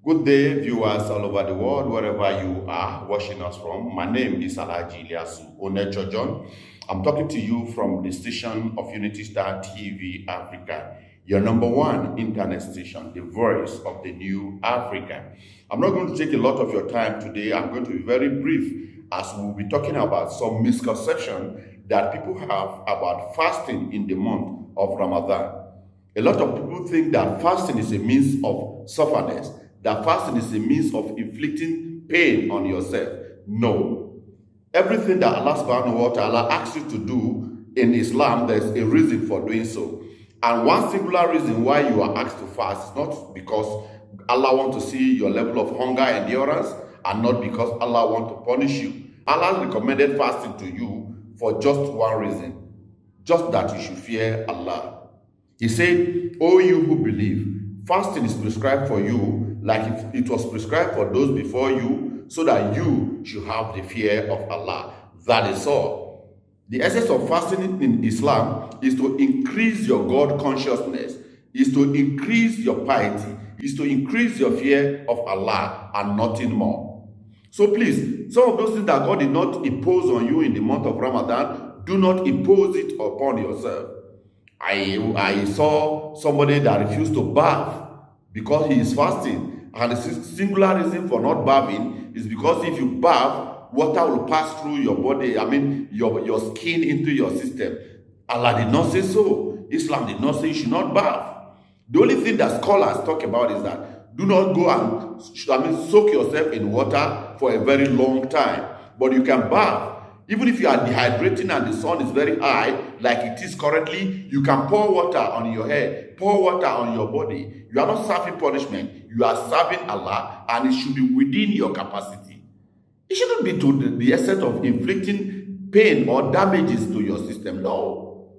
Good day, viewers all over the world, wherever you are watching us from. My name is Alhaji Ilyasu Onecho John. I'm talking to you from the station of Unity Star TV Africa, your number one internet station, the voice of the new Africa. I'm not going to take a lot of your time today. I'm going to be very brief as we'll be talking about some misconception that people have about fasting in the month of Ramadan. A lot of people think that fasting is a means of sufferness, that fasting is a means of inflicting pain on yourself. No. Everything that Allah subhanahu wa ta'ala asks you to do in Islam, there's a reason for doing so. And one singular reason why you are asked to fast is not because Allah wants to see your level of hunger endurance, and not because Allah wants to punish you. Allah recommended fasting to you for just one reason, just that you should fear Allah. He said, "O you who believe, fasting is prescribed for you like it was prescribed for those before you, so that you should have the fear of Allah." That is all. The essence of fasting in Islam is to increase your God consciousness, is to increase your piety, is to increase your fear of Allah and nothing more. So please, some of those things that God did not impose on you in the month of Ramadan, do not impose it upon yourself. I saw somebody that refused to bath because he is fasting. And the singular reason for not bathing is because if you bath, water will pass through your body, your skin into your system. Allah did not say so. Islam did not say you should not bath. The only thing that scholars talk about is that do not go and soak yourself in water for a very long time. But you can bath. Even if you are dehydrating and the sun is very high, like it is currently, you can pour water on your head, pour water on your body. You are not serving punishment. You are serving Allah, and it should be within your capacity. It shouldn't be to the extent of inflicting pain or damages to your system. No.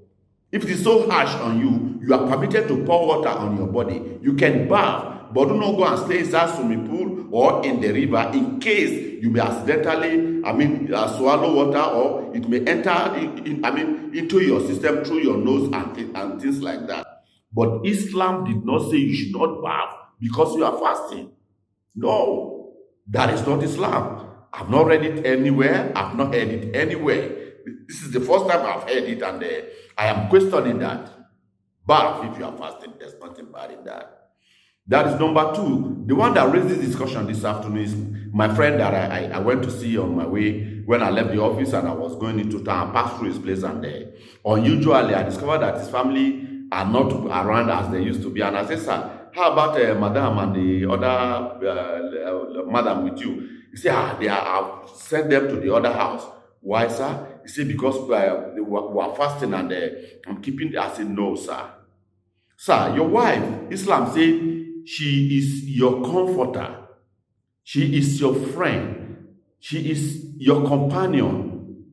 If it is so harsh on you, you are permitted to pour water on your body. You can bath, but do not go and stay inside swimming pool or in the river in case you may accidentally, swallow water, or it may enter into your system through your nose and things like that. But Islam did not say you should not bath because you are fasting. No, that is not Islam. I've not read it anywhere. I've not heard it anywhere. This is the first time I've heard it, and I am questioning that. Bath if you are fasting, there's nothing bad in that. That is number two. The one that raised this discussion this afternoon is my friend that I went to see on my way when I left the office and I was going into town. I passed through his place, and unusually I discovered that his family are not around as they used to be. And I said, "Sir, how about madam and the other madam with you?" He said, I've sent them to the other house. Why, sir? He said, "Because we are fasting and I'm keeping." I said, "No, sir. Sir, your wife, Islam said, she is your comforter. She is your friend. She is your companion.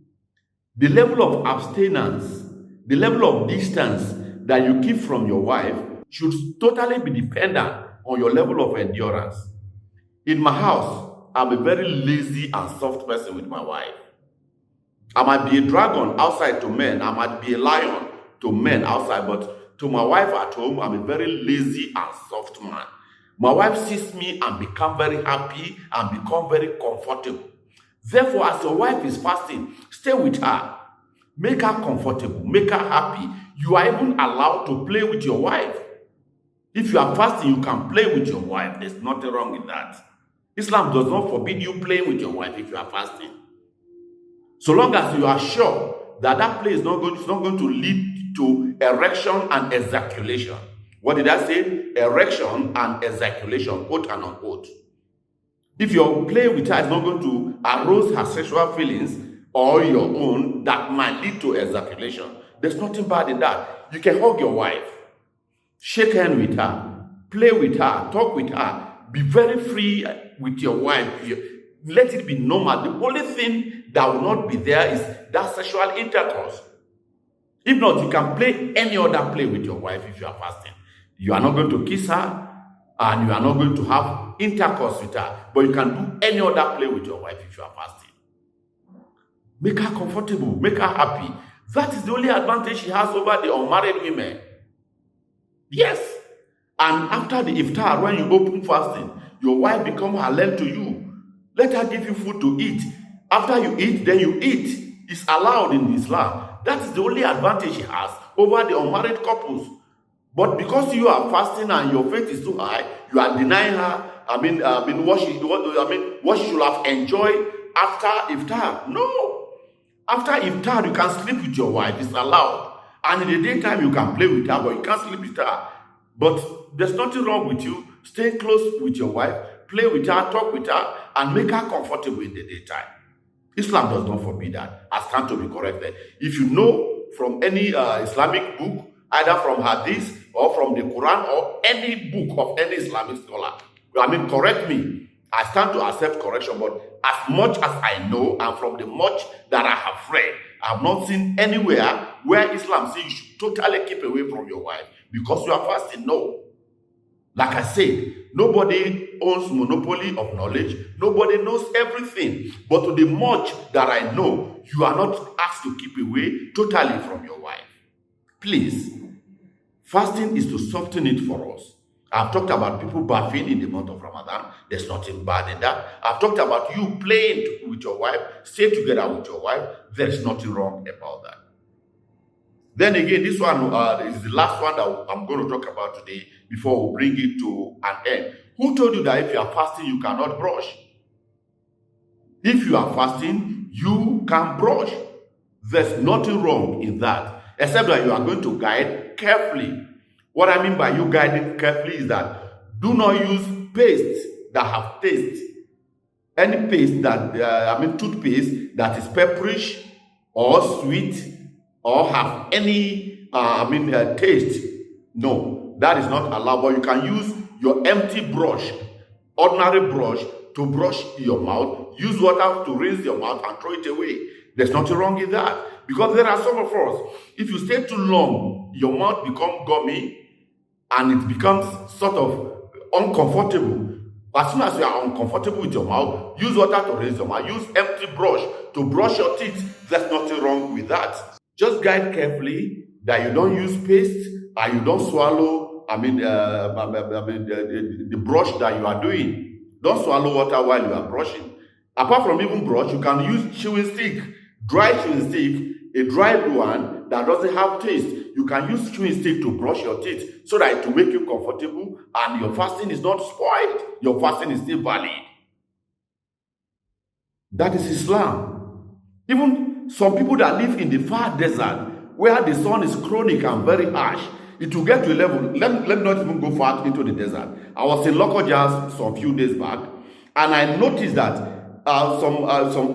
The level of abstinence, the level of distance that you keep from your wife should totally be dependent on your level of endurance. In my house, I'm a very lazy and soft person with my wife. I might be a dragon outside to men. I might be a lion to men outside, but to my wife at home, I'm a very lazy and soft man. My wife sees me and become very happy and become very comfortable. Therefore, as your wife is fasting, stay with her. Make her comfortable. Make her happy. You are even allowed to play with your wife. If you are fasting, you can play with your wife. There's nothing wrong with that. Islam does not forbid you playing with your wife if you are fasting. So long as you are sure that that play is not going to lead to erection and ejaculation. What did I say? Erection and ejaculation, quote and unquote. If your play with her is not going to arouse her sexual feelings or your own, that might lead to ejaculation. There's nothing bad in that. You can hug your wife, shake hands with her, play with her, talk with her, be very free with your wife. Let it be normal. The only thing that will not be there is that sexual intercourse. If not, you can play any other play with your wife if you are fasting. You are not going to kiss her, and you are not going to have intercourse with her, but you can do any other play with your wife if you are fasting. Make her comfortable, make her happy. That is the only advantage she has over the unmarried women. Yes. And after the iftar, when you open fasting, your wife become halal to you. Let her give you food to eat. After you eat, then you eat. It's allowed in Islam. That is the only advantage she has over the unmarried couples. But because you are fasting and your faith is too high, you are denying her. What she should have enjoyed after iftar. No, after iftar you can sleep with your wife. It's allowed, and in the daytime you can play with her, but you can't sleep with her. But there's nothing wrong with you. Stay close with your wife, play with her, talk with her, and make her comfortable in the daytime. Islam does not forbid that. I stand to be corrected. If you know from any Islamic book, either from Hadith or from the Quran or any book of any Islamic scholar, correct me. I stand to accept correction, but as much as I know and from the much that I have read, I have not seen anywhere where Islam says you should totally keep away from your wife because you are fasting. No. Like I said, nobody owns monopoly of knowledge. Nobody knows everything. But to the much that I know, you are not asked to keep away totally from your wife. Please, fasting is to soften it for us. I've talked about people bathing in the month of Ramadan. There's nothing bad in that. I've talked about you playing with your wife, stay together with your wife. There's nothing wrong about that. Then again, this one is the last one that I'm going to talk about today before we bring it to an end. Who told you that if you are fasting, you cannot brush? If you are fasting, you can brush. There's nothing wrong in that, except that you are going to guide carefully. What I mean by you guiding carefully is that do not use paste that have taste. Any paste that, toothpaste that is pepperish or sweet or have any, taste. No, that is not allowed. But you can use your empty brush, ordinary brush, to brush your mouth. Use water to rinse your mouth and throw it away. There's nothing wrong in that. Because there are some of us, if you stay too long, your mouth becomes gummy and it becomes sort of uncomfortable. As soon as you are uncomfortable with your mouth, use water to rinse your mouth. Use empty brush to brush your teeth. There's nothing wrong with that. Just guide carefully that you don't use paste and you don't swallow, the brush that you are doing. Don't swallow water while you are brushing. Apart from even brush, you can use chewing stick, dry chewing stick, a dry one that doesn't have taste. You can use chewing stick to brush your teeth so that it will make you comfortable and your fasting is not spoiled. Your fasting is still valid. That is Islam. Even some people that live in the far desert where the sun is chronic and very harsh, it will get to a level. Let me not even go far into the desert. I was in Lokoja some few days back, and I noticed that some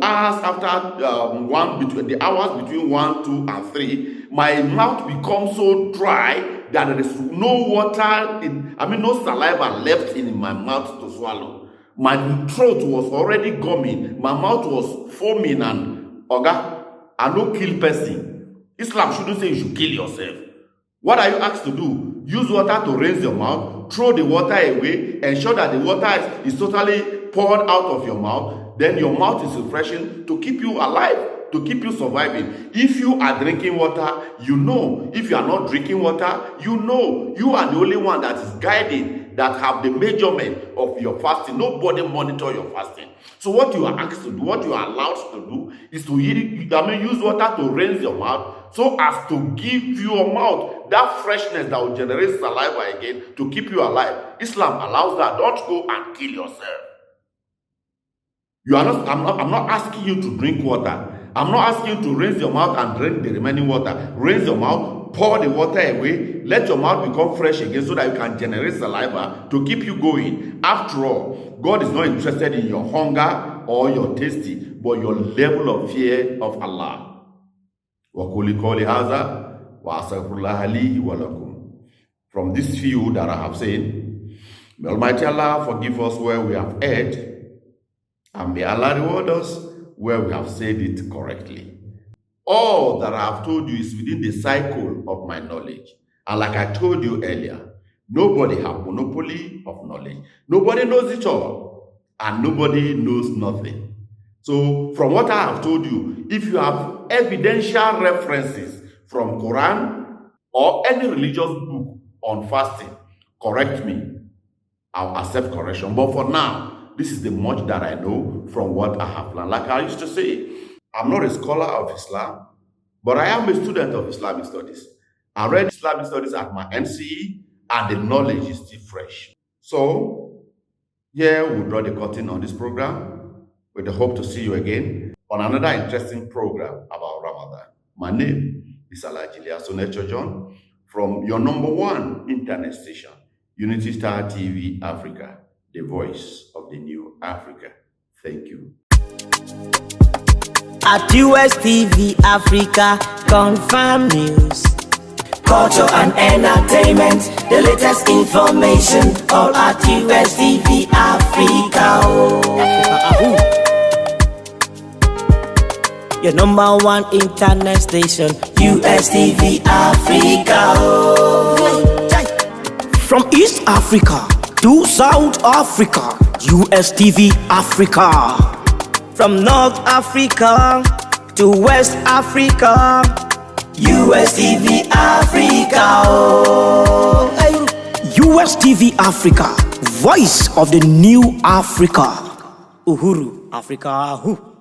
hours after between the hours between 1, 2, and 3, my mouth becomes so dry that there is no water no saliva left in my mouth to swallow. My throat was already gumming. My mouth was foaming and I no kill person. Islam shouldn't say you should kill yourself. What are you asked to do? Use water to rinse your mouth, throw the water away, ensure that the water is totally poured out of your mouth. Then your mouth is refreshing to keep you alive, to keep you surviving. If you are drinking water, you know. If you are not drinking water, you know. You are the only one that is guiding, that have the measurement of your fasting. Nobody monitor your fasting. So what you are asked to do, what you are allowed to do, is to use water to rinse your mouth so as to give your mouth that freshness that will generate saliva again to keep you alive. Islam allows that. Don't go and kill yourself. I'm not asking you to drink water. I'm not asking you to rinse your mouth and drink the remaining water. Rinse your mouth, pour the water away, let your mouth become fresh again so that you can generate saliva to keep you going. After all, God is not interested in your hunger or your tasty, but your level of fear of Allah. From this few that I have said, may Almighty Allah forgive us where we have erred, and may Allah reward us where we have said it correctly. All that I have told you is within the cycle of my knowledge. And like I told you earlier, nobody has monopoly of knowledge. Nobody knows it all. And nobody knows nothing. So from what I have told you, if you have evidential references from Quran or any religious book on fasting, correct me. I'll accept correction. But for now, this is the much that I know from what I have learned. Like I used to say, I'm not a scholar of Islam, but I am a student of Islamic studies. I read Islamic studies at my NCE, and the knowledge is still fresh. So, here we'll draw the curtain on this program with the hope to see you again on another interesting program about Ramadan. My name is Alhaji Ilyasu John from your number one internet station, Unity Star TV Africa, the voice of the new Africa. Thank you. At USTV Africa, confirm news, culture and entertainment, the latest information, all at USTV Africa. Oh. Your number one internet station, USTV Africa. Oh. From East Africa to South Africa, USTV Africa. From North Africa to West Africa, USTV Africa. Oh. USTV Africa, voice of the new Africa. Uhuru Africa.